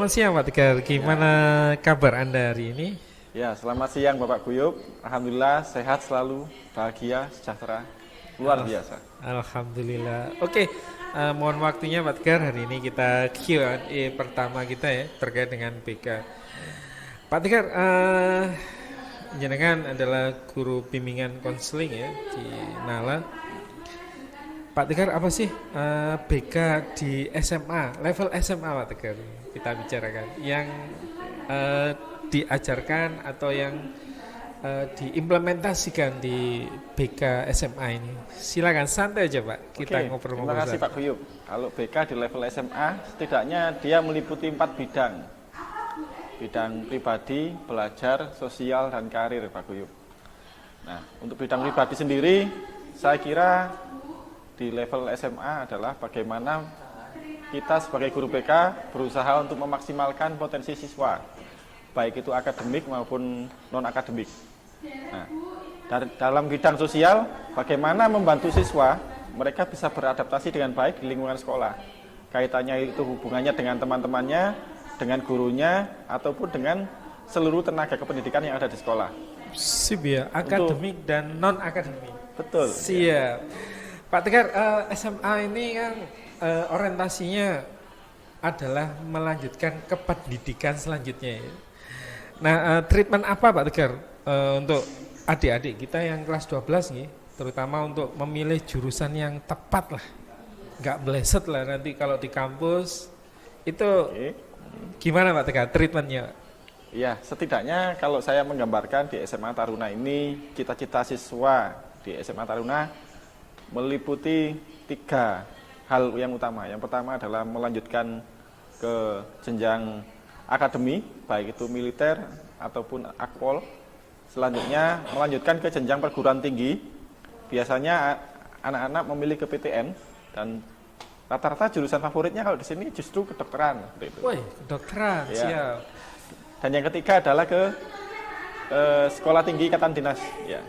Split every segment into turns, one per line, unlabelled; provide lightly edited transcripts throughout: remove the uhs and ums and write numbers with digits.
Selamat siang Pak Tegar, gimana kabar Anda hari ini?
Ya, selamat siang Bapak Guyup. Alhamdulillah sehat selalu, bahagia, sejahtera, luar biasa.
Alhamdulillah. Oke, mohon waktunya Pak Tegar, hari ini kita Q&A pertama kita ya terkait dengan BK. Pak Tegar, jenengan adalah guru bimbingan konseling ya di Nala. Pak Tegar, apa sih BK di SMA, level SMA Pak Tegar kita bicarakan, yang diajarkan atau yang diimplementasikan di BK SMA ini. Silakan santai aja Pak, kita
Oke,
ngobrol-ngobrol.
terima kasih Pak Guyup. Kalau BK di level SMA, setidaknya dia meliputi 4 bidang. Bidang pribadi, belajar, sosial, dan karir Pak Guyup. Nah, untuk bidang pribadi sendiri, saya kira di level SMA adalah bagaimana kita sebagai guru BK berusaha untuk memaksimalkan potensi siswa, baik itu akademik maupun non-akademik. Nah, dalam bidang sosial, bagaimana membantu siswa mereka bisa beradaptasi dengan baik di lingkungan sekolah. Kaitannya itu hubungannya dengan teman-temannya, dengan gurunya, ataupun dengan seluruh tenaga kependidikan yang ada di sekolah.
Sip ya, akademik dan non-akademik.
Betul.
Siap. Pak Tegar, SMA ini kan orientasinya adalah melanjutkan ke pendidikan selanjutnya ya. Nah, treatment apa Pak Tegar untuk adik-adik kita yang kelas 12 nih, terutama untuk memilih jurusan yang tepat lah, nggak bleset lah nanti kalau di kampus itu.
Oke.
Gimana Pak Tegar treatmentnya?
Ya, setidaknya kalau saya menggambarkan di SMA Taruna ini, cita-cita siswa di SMA Taruna meliputi 3 hal yang utama. Yang pertama adalah melanjutkan ke jenjang akademi, baik itu militer ataupun akpol. Selanjutnya melanjutkan ke jenjang perguruan tinggi. Biasanya anak-anak memilih ke PTN dan rata-rata jurusan favoritnya kalau di sini justru kedokteran. Gitu.
Woi, kedokteran,
Ya.
siap.
Dan yang ketiga adalah ke sekolah tinggi ikatan dinas. Ya.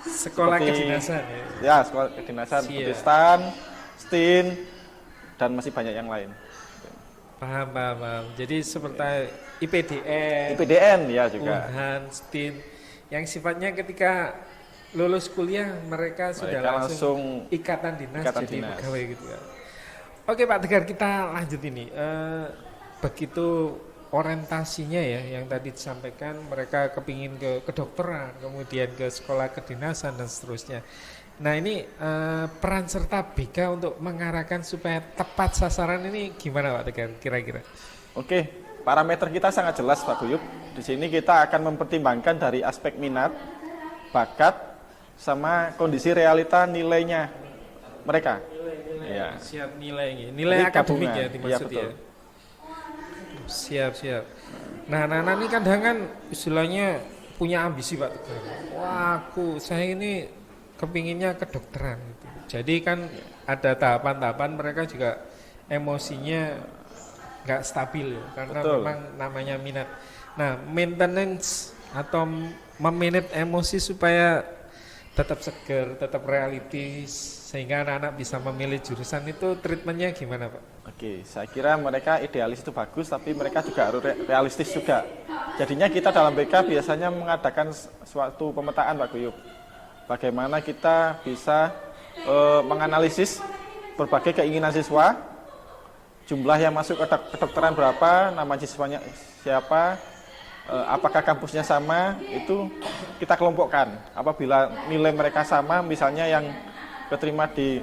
Sekolah
Seperti-
kedinasan ya.
Ya, sekolah kedinasan seperti
Siap.
STAN, STIN, dan masih banyak yang lain.
Paham, paham, paham. Jadi seperti IPDN,
IPDN ya juga.
Unhan, STIN, yang sifatnya ketika lulus kuliah mereka sudah
Mereka
langsung
langsung
ikatan dinas
ikatan
jadi
dinas.
pegawai gitu ya. Oke Pak Tegar, kita lanjut ini. Begitu orientasinya ya yang tadi disampaikan, mereka kepingin ke kedokteran, kemudian ke sekolah kedinasan dan seterusnya. Nah ini peran serta BK untuk mengarahkan supaya tepat sasaran ini gimana Pak Tegar kira-kira?
Oke, parameter kita sangat jelas Pak Guyup. Di sini kita akan mempertimbangkan dari aspek minat, bakat, sama kondisi realita nilainya mereka. Ya.
Siap nilai, nilai
Jadi
akademik
gabungan.
ya dimaksud
Iya,
ya. Siap, siap. Nah, anak-anak ini kadang kan istilahnya punya ambisi Pak Tegar. Wah, saya ini kepinginnya kedokteran gitu. Jadi kan ada tahapan-tahapan mereka juga emosinya nggak stabil ya, karena
Betul.
memang namanya minat. Nah, maintenance atau memanage emosi supaya tetap segar, tetap realistis sehingga anak-anak bisa memilih jurusan itu treatmentnya gimana Pak?
Oke, saya kira mereka idealis itu bagus, tapi mereka juga harus realistis juga. Jadinya kita dalam BK biasanya mengadakan suatu pemetaan Pak Guyup. Bagaimana kita bisa menganalisis berbagai keinginan siswa, jumlah yang masuk ke kedokteran berapa, nama siswanya siapa, apakah kampusnya sama, itu kita kelompokkan. Apabila nilai mereka sama, misalnya yang keterima di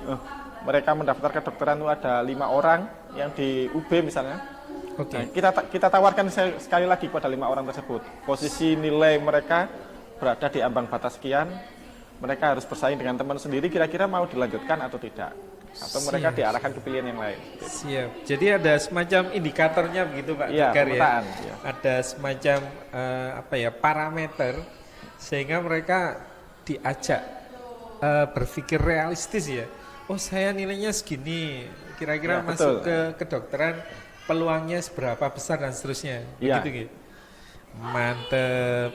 mereka mendaftar kedokteran itu ada 5 orang yang di UB misalnya.
Oke.
Nah, kita tawarkan sekali lagi kepada 5 orang tersebut. Posisi nilai mereka berada di ambang batas sekian. Mereka harus bersaing dengan teman sendiri. Kira-kira mau dilanjutkan atau tidak? Atau mereka
Siap.
diarahkan ke pilihan yang lain.
Siap. Jadi ada semacam indikatornya begitu Pak
Iya,
Tegar ya.
pemetaan, iya.
Ada semacam parameter sehingga mereka diajak berpikir realistis ya. Oh saya nilainya segini, kira-kira
Ya,
masuk
betul.
ke kedokteran peluangnya seberapa besar dan seterusnya.
Iya.
Begitu gitu. Mantep.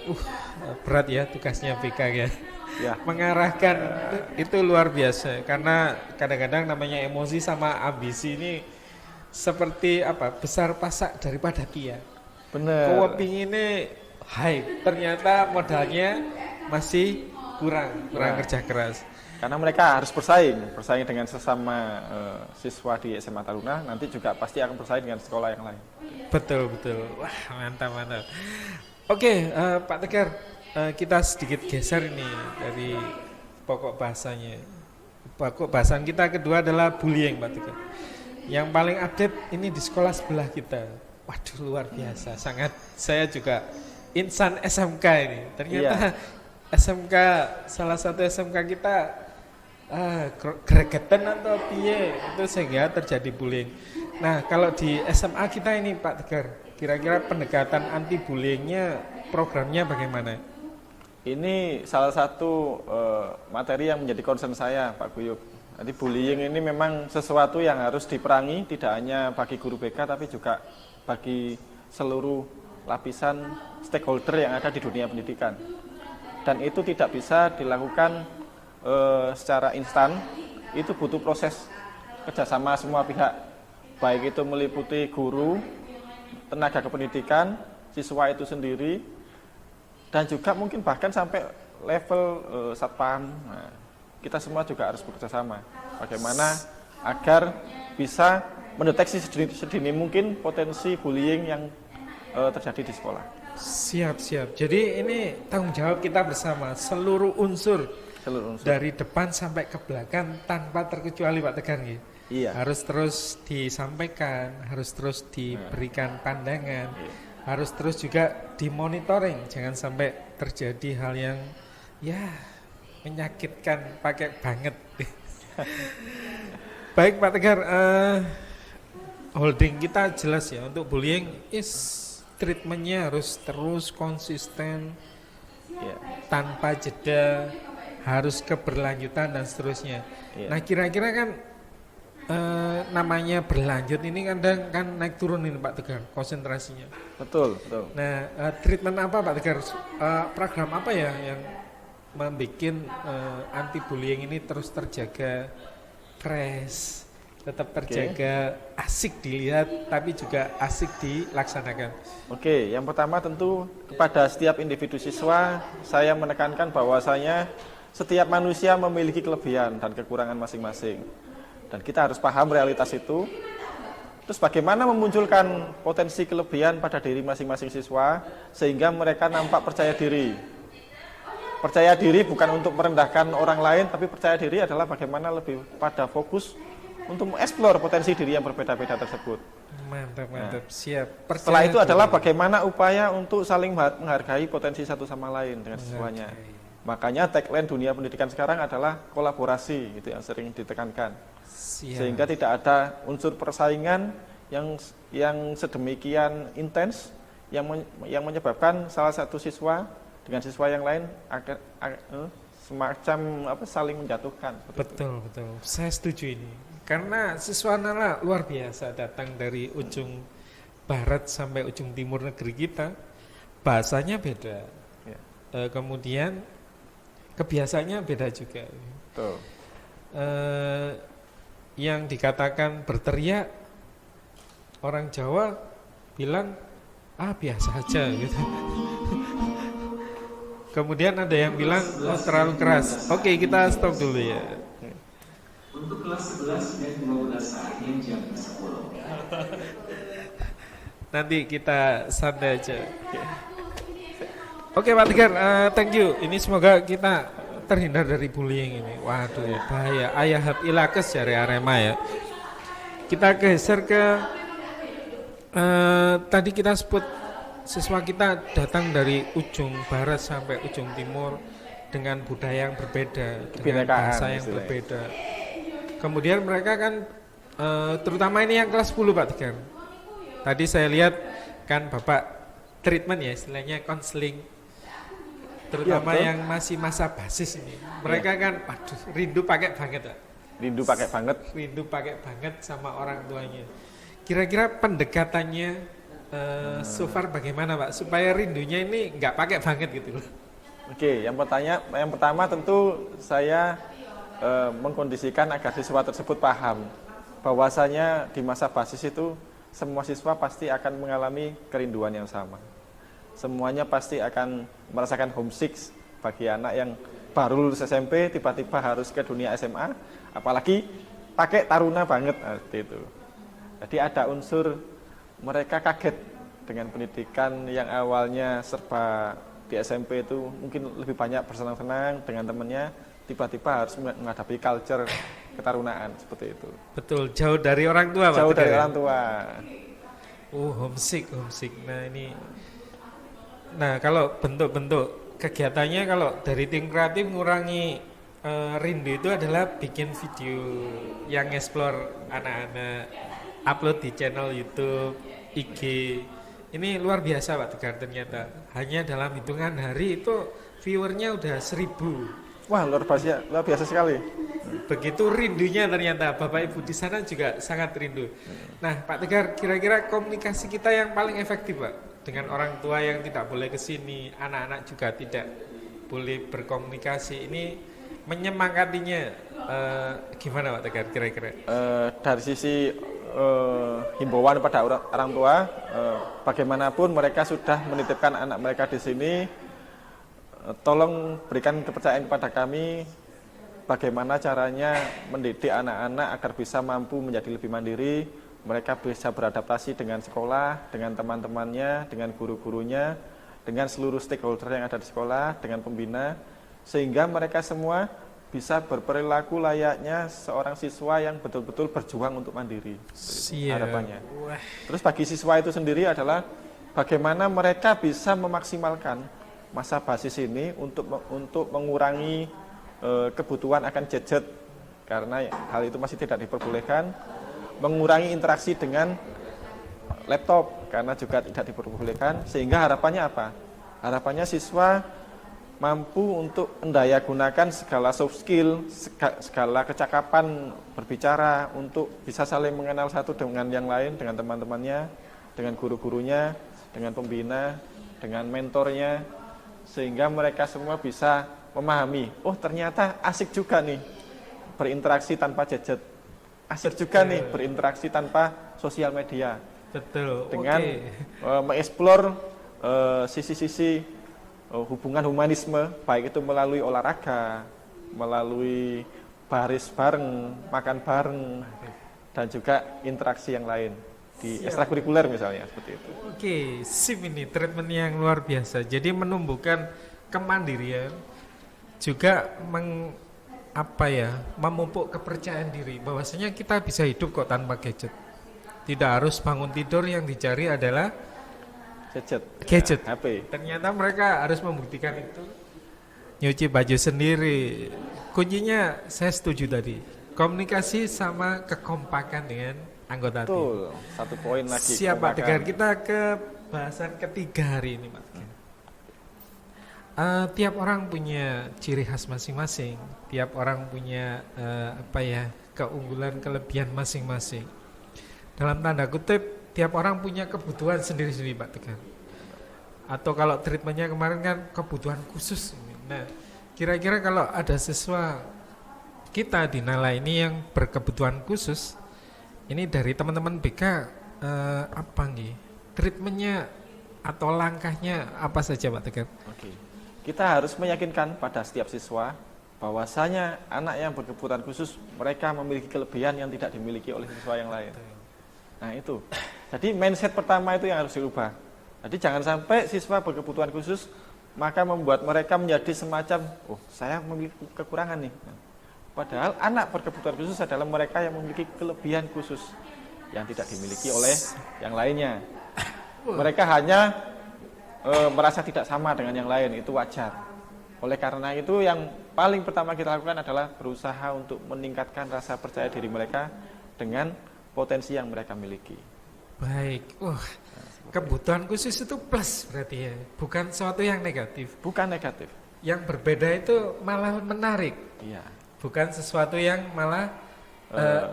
Berat ya tugasnya BK ya.
Ya.
Mengarahkan itu luar biasa karena kadang-kadang namanya emosi sama ambisi ini seperti apa? Besar pasak daripada Kia.
Bener.
Kowe pinginnya high, ternyata modalnya masih kurang kerja keras.
Karena mereka harus bersaing dengan sesama siswa di SMA Taruna, nanti juga pasti akan bersaing dengan sekolah yang lain.
Betul. Wah, mantap. Oke, Pak Tegar, kita sedikit geser ini dari pokok bahasanya. Pokok bahasan kita kedua adalah bullying, Pak Tegar. Yang paling update ini di sekolah sebelah kita. Waduh, luar biasa. Sangat, saya juga insan SMK ini. Ternyata SMK, salah satu SMK kita gregetan atau piye itu sehingga terjadi bullying. Nah, kalau di SMA kita ini Pak Tegar, kira-kira pendekatan anti bullyingnya programnya bagaimana?
Ini salah satu materi yang menjadi concern saya, Pak Guyup. Jadi bullying ini memang sesuatu yang harus diperangi, tidak hanya bagi guru BK tapi juga bagi seluruh lapisan stakeholder yang ada di dunia pendidikan. Dan itu tidak bisa dilakukan secara instan, itu butuh proses kerjasama semua pihak, baik itu meliputi guru, tenaga kependidikan, siswa itu sendiri, dan juga mungkin bahkan sampai level satpam. Nah, kita semua juga harus bekerjasama. Bagaimana agar bisa mendeteksi sedini mungkin potensi bullying yang terjadi di sekolah.
Siap. Jadi ini tanggung jawab kita bersama, seluruh unsur. Dari depan sampai ke belakang tanpa terkecuali Pak Tegar.
Iya.
Harus terus disampaikan, harus terus diberikan pandangan, harus terus juga dimonitoring. Jangan sampai terjadi hal yang menyakitkan pakai banget. Baik Pak Tegar, holding kita jelas ya untuk bullying treatmentnya harus terus konsisten, tanpa jeda, harus keberlanjutan dan seterusnya. Nah kira-kira kan namanya berlanjut ini kadang kan naik turun ini Pak Tegar konsentrasinya.
Betul.
Nah treatment apa Pak Tegar? Program apa ya yang membuat anti bullying ini terus terjaga fresh, tetap terjaga asik dilihat tapi juga asik dilaksanakan?
Oke, yang pertama tentu kepada setiap individu siswa saya menekankan bahwasanya setiap manusia memiliki kelebihan dan kekurangan masing-masing. Dan kita harus paham realitas itu. Terus bagaimana memunculkan potensi kelebihan pada diri masing-masing siswa sehingga mereka nampak percaya diri. Percaya diri bukan untuk merendahkan orang lain, tapi percaya diri adalah bagaimana lebih pada fokus untuk mengeksplor potensi diri yang berbeda-beda tersebut.
Mantap. Siap.
Setelah itu adalah bagaimana upaya untuk saling menghargai potensi satu sama lain dengan siswanya. Makanya tagline dunia pendidikan sekarang adalah kolaborasi, itu yang sering ditekankan.
Siap.
Sehingga tidak ada unsur persaingan yang sedemikian intens yang menyebabkan salah satu siswa dengan siswa yang lain agar semacam saling menjatuhkan.
Betul. Saya setuju ini. Karena siswa Nala luar biasa, datang dari ujung barat sampai ujung timur negeri kita, bahasanya beda. Kemudian kebiasaannya beda juga.
Betul.
Yang dikatakan berteriak, orang Jawa bilang biasa aja gitu. Kemudian ada yang bilang terlalu keras. Oke, kita stop dulu ya.
Untuk kelas 11 dan 12 saatnya jam 10.
Nanti kita santai aja. Oke Pak Tegar, thank you. Ini semoga kita terhindar dari bullying ini. Waduh, bahaya. Ayahat ilakes dari Arema ya. Kita geser ke tadi kita sebut siswa kita datang dari ujung barat sampai ujung timur dengan budaya yang berbeda, dengan bahasa yang berbeda. Kemudian mereka kan terutama ini yang kelas 10 Pak Tegar. Tadi saya lihat kan Bapak treatment ya, istilahnya konseling. Terutama yang masih masa basis ini. Mereka kan rindu pakai banget Pak. Rindu pakai banget sama orang tuanya. Kira-kira pendekatannya so far bagaimana Pak supaya rindunya ini nggak pakai banget gitu loh.
Oke, yang pertama tentu saya mengkondisikan agar siswa tersebut paham bahwasanya di masa basis itu semua siswa pasti akan mengalami kerinduan yang sama. Semuanya pasti akan merasakan homesick bagi anak yang baru lulus SMP tiba-tiba harus ke dunia SMA, apalagi pakai taruna banget seperti itu. Jadi ada unsur mereka kaget dengan pendidikan yang awalnya serba di SMP itu mungkin lebih banyak bersenang-senang dengan temannya, tiba-tiba harus menghadapi culture ketarunaan seperti itu.
Betul, jauh dari orang tua Pak
Jauh
Tegar,
dari
ya?
orang tua.
Homesick. Nah, kalau bentuk-bentuk kegiatannya kalau dari tim kreatif ngurangi rindu itu adalah bikin video yang explore anak-anak, upload di channel YouTube, IG. Ini luar biasa Pak Tegar ternyata. Hanya dalam hitungan hari itu viewernya udah 1000.
Wah, luar biasa sekali.
Begitu rindunya ternyata Bapak Ibu di sana juga sangat rindu. Nah, Pak Tegar, kira-kira komunikasi kita yang paling efektif, Pak, dengan orang tua yang tidak boleh ke sini, anak-anak juga tidak boleh berkomunikasi. Ini menyemangatinya gimana Pak Tegar kira-kira?
Dari sisi himbauan pada orang tua, bagaimanapun mereka sudah menitipkan anak mereka di sini, tolong berikan kepercayaan kepada kami bagaimana caranya mendidik anak-anak agar bisa mampu menjadi lebih mandiri, mereka bisa beradaptasi dengan sekolah, dengan teman-temannya, dengan guru-gurunya, dengan seluruh stakeholder yang ada di sekolah, dengan pembina, sehingga mereka semua bisa berperilaku layaknya seorang siswa yang betul-betul berjuang untuk mandiri. Harapannya. Terus bagi siswa itu sendiri adalah bagaimana mereka bisa memaksimalkan masa basis ini untuk mengurangi kebutuhan akan gadget, karena hal itu masih tidak diperbolehkan, mengurangi interaksi dengan laptop karena juga tidak diperbolehkan, sehingga harapannya apa? Harapannya siswa mampu untuk mendayagunakan segala soft skill, segala kecakapan berbicara untuk bisa saling mengenal satu dengan yang lain, dengan teman-temannya, dengan guru-gurunya, dengan pembina, dengan mentornya, sehingga mereka semua bisa memahami, oh ternyata asik juga nih berinteraksi tanpa gadget, asik juga nih berinteraksi tanpa sosial media.
Betul.
Dengan mengeksplor sisi-sisi hubungan humanisme, baik itu melalui olahraga, melalui baris bareng, makan bareng, dan juga interaksi yang lain di ekstrakurikuler misalnya seperti itu.
Sip ini treatment yang luar biasa. Jadi menumbuhkan kemandirian, juga memupuk kepercayaan diri bahwasanya kita bisa hidup kok tanpa gadget. Tidak harus bangun tidur yang dicari adalah gadget.
Ya, HP.
Ternyata mereka harus membuktikan itu. Nyuci baju sendiri. Kuncinya saya setuju tadi. Komunikasi sama kekompakan dengan anggota tim.
Betul. Satu poin lagi.
Siapa Tegar, kita ke bahasan ketiga hari ini, Pak. Tiap orang punya ciri khas masing-masing. Tiap orang punya keunggulan, kelebihan masing-masing. Dalam tanda kutip, tiap orang punya kebutuhan sendiri-sendiri, Pak Tegar. Atau kalau treatmentnya kemarin kan kebutuhan khusus. Nah, kira-kira kalau ada siswa kita di Nala ini yang berkebutuhan khusus, ini dari teman-teman BK treatmentnya atau langkahnya apa saja, Pak Tegar?
Oke. Kita harus meyakinkan pada setiap siswa bahwasanya anak yang berkebutuhan khusus mereka memiliki kelebihan yang tidak dimiliki oleh siswa yang lain. Nah itu. Jadi mindset pertama itu yang harus dirubah. Jadi jangan sampai siswa berkebutuhan khusus maka membuat mereka menjadi semacam, oh saya memiliki kekurangan nih. Padahal anak berkebutuhan khusus adalah mereka yang memiliki kelebihan khusus yang tidak dimiliki oleh yang lainnya. Mereka hanya merasa tidak sama dengan yang lain, itu wajar. Oleh karena itu yang paling pertama kita lakukan adalah berusaha untuk meningkatkan rasa percaya diri mereka dengan potensi yang mereka miliki.
Baik, kebutuhan khusus itu plus berarti ya, bukan sesuatu yang negatif.
Bukan negatif.
Yang berbeda itu malah menarik.
Iya.
Bukan sesuatu yang malah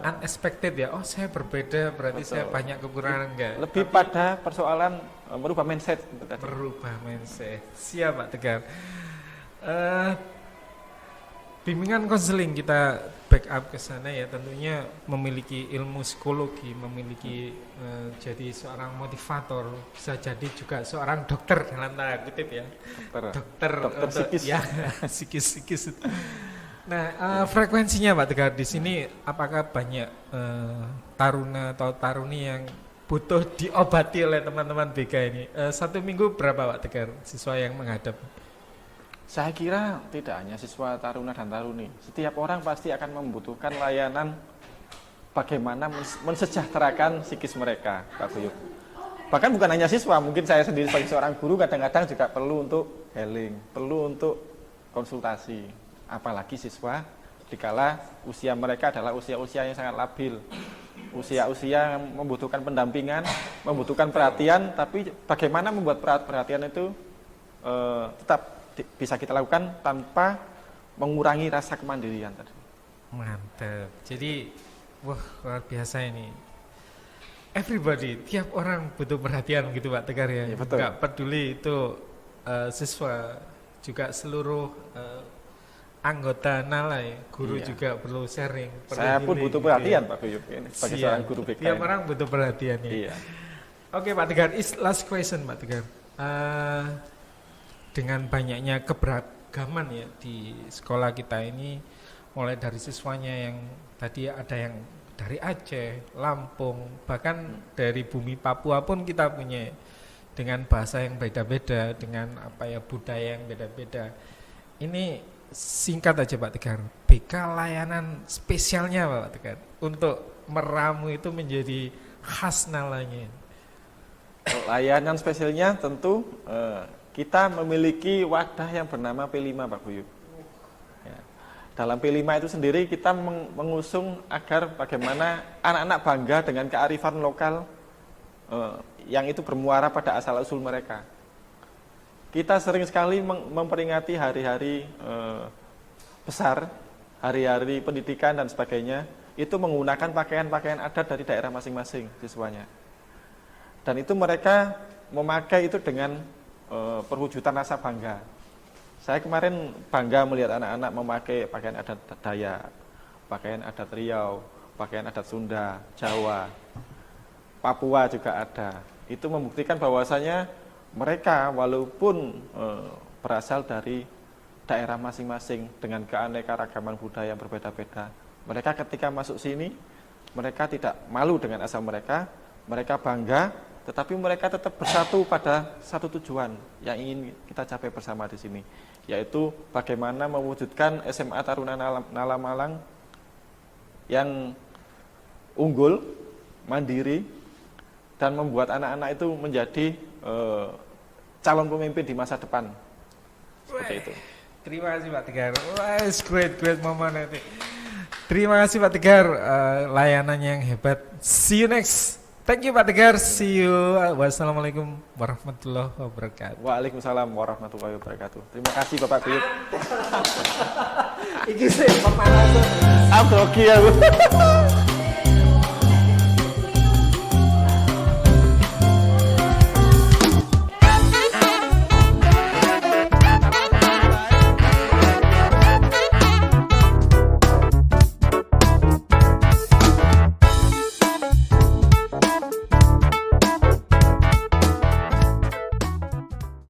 unexpected ya. Oh saya berbeda berarti
Betul.
saya banyak kekurangan enggak?
Lebih pada persoalan merubah mindset.
Merubah mindset. Siap Pak Tegar. bimbingan konseling kita backup ke sana ya, tentunya memiliki ilmu psikologi, memiliki jadi seorang motivator, bisa jadi juga seorang dokter dalam tanda kutip ya. Dokter
psikis.
Ya, psikis. Nah, frekuensinya Pak Tegar di sini apakah banyak taruna atau taruni yang butuh diobati oleh teman-teman BK ini? Satu minggu berapa Pak Tegar siswa yang menghadap?
Saya kira tidak hanya siswa taruna dan taruni. Setiap orang pasti akan membutuhkan layanan bagaimana mensejahterakan psikis mereka, Pak Guyup. Bahkan bukan hanya siswa, mungkin saya sendiri sebagai seorang guru kadang-kadang juga perlu untuk healing, perlu untuk konsultasi. Apalagi siswa dikala usia mereka adalah usia-usia yang sangat labil. Usia-usia yang membutuhkan pendampingan, membutuhkan perhatian, tapi bagaimana membuat perhatian itu tetap bisa kita lakukan tanpa mengurangi rasa kemandirian tadi.
Mantap. Jadi, wah luar biasa ini. Everybody, tiap orang butuh perhatian gitu Pak Tegar ya.
Ya, betul.
Nggak peduli itu siswa, juga seluruh anggota Nalai, guru
Iya.
juga perlu sharing. Perlu
Saya pun
healing
butuh
gitu
perhatian
ya.
Pak Guyup ini sebagai
Siap.
seorang guru BK.
Tiap
ini.
orang butuh perhatian ya.
Iya.
Oke Pak Tegar, last question Pak Tegar. Dengan banyaknya keberagaman ya di sekolah kita ini, mulai dari siswanya yang tadi ada yang dari Aceh, Lampung, bahkan dari bumi Papua pun kita punya, dengan bahasa yang beda-beda, dengan apa ya budaya yang beda-beda. Ini singkat aja Pak Tegar, BK layanan spesialnya Pak Tegar untuk meramu itu menjadi khas Nalanya.
Layanan spesialnya tentu kita memiliki wadah yang bernama P5 Pak Guyup. Ya. Dalam P5 itu sendiri kita mengusung agar bagaimana anak-anak bangga dengan kearifan lokal yang itu bermuara pada asal-usul mereka. Kita sering sekali memperingati hari-hari besar, hari-hari pendidikan dan sebagainya, itu menggunakan pakaian-pakaian adat dari daerah masing-masing siswanya. Dan itu mereka memakai itu dengan perwujudan rasa bangga. Saya kemarin bangga melihat anak-anak memakai pakaian adat Dayak, pakaian adat Riau, pakaian adat Sunda, Jawa, Papua juga ada. Itu membuktikan bahwasanya mereka walaupun berasal dari daerah masing-masing dengan keanekaragaman budaya yang berbeda-beda, mereka ketika masuk sini, mereka tidak malu dengan asal mereka bangga, tetapi mereka tetap bersatu pada satu tujuan yang ingin kita capai bersama di sini, yaitu bagaimana mewujudkan SMA Taruna Nala Malang yang unggul, mandiri, dan membuat anak-anak itu menjadi calon pemimpin di masa depan. Seperti itu.
Terima kasih Pak Tegar. Wah, great moment nanti. Terima kasih Pak Tegar, layanannya yang hebat. See you next. Thank you Pak Tegar. See you. Wassalamualaikum warahmatullahi wabarakatuh.
Waalaikumsalam warahmatullahi wabarakatuh. Terima kasih Bapak Guyup.
Iki sih pemanasan.
Aku grogi aku.